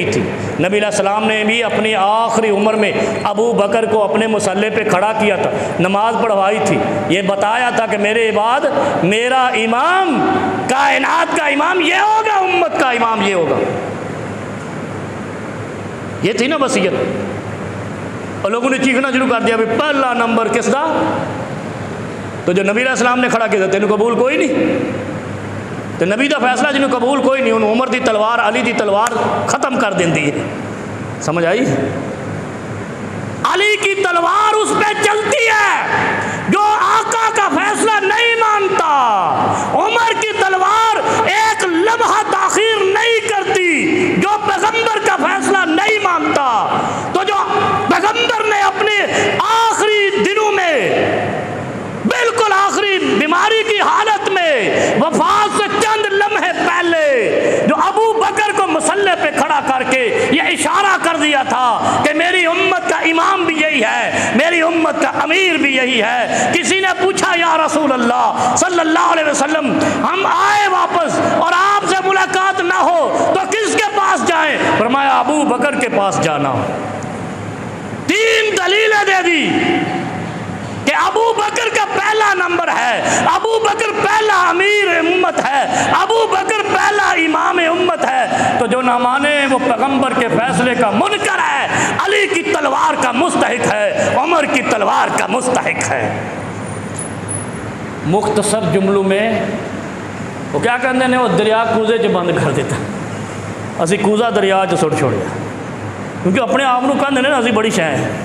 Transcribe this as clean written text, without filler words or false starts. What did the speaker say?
تھی۔ نبی علیہ السلام نے بھی اپنی آخری عمر میں ابو بکر کو اپنے مصلی پہ کھڑا کیا تھا، نماز پڑھوائی تھی، یہ بتایا تھا کہ میرے بعد میرا امام، کائنات کا امام یہ ہوگا، امت کا امام یہ ہوگا۔ یہ تھی نا وصیت، اور لوگوں نے چیخنا شروع کر دیا بھی پہلا نمبر کس دا؟ تو جو نبی علیہ السلام نے کھڑا کیا تینوں قبول کوئی نہیں، تو نبی دا فیصلہ جنہوں قبول کوئی نہیں، انہوں عمر دی تلوار، علی دی تلوار ختم کر دیندی ہے۔ سمجھ آئی؟ علی کی تلوار اس پہ چلتی ہے جو آقا کا فیصلہ نہیں مانتا، عمر کی تلوار ایک لمحہ تاخیر نہیں کرتی جو پیغمبر کا فیصلہ نہیں مانتا۔ تو جو پیغمبر نے اپنے آخری دنوں میں، بالکل آخری بیماری کی حالت میں، وفات سے چند لمحے پہلے جو ابو بکر کو مصلی پہ کھڑا کر کے یہ اشارہ کر دیا تھا کہ میری امت کا امام بھی یہی ہے، میری امت کا امیر بھی یہی ہے۔ کسی نے پوچھا یا رسول اللہ صلی اللہ علیہ وسلم، ہم آئے واپس اور آپ سے ملاقات نہ ہو تو کس کے پاس جائیں؟ فرمایا ابو بکر کے پاس جانا۔ تین دلیلیں دے دی کہ ابو بکر کا پہلا نمبر ہے، ابو بکر پہلا امیر امت ہے، ابو بکر پہلا امام امت ہے۔ تو جو نہ مانے وہ پیغمبر کے فیصلے کا منکر ہے، علی کی تلوار کا مستحق ہے، عمر کی تلوار کا مستحق ہے۔ مختصر جملوں میں وہ کیا کہتے ہیں، وہ دریا کوزے چ بند کر دیتا، اسی کوزہ دریا چ سٹ چھوڑیا، کیونکہ اپنے آپ کو کہتے ہیں نا اسی بڑی شے ہیں۔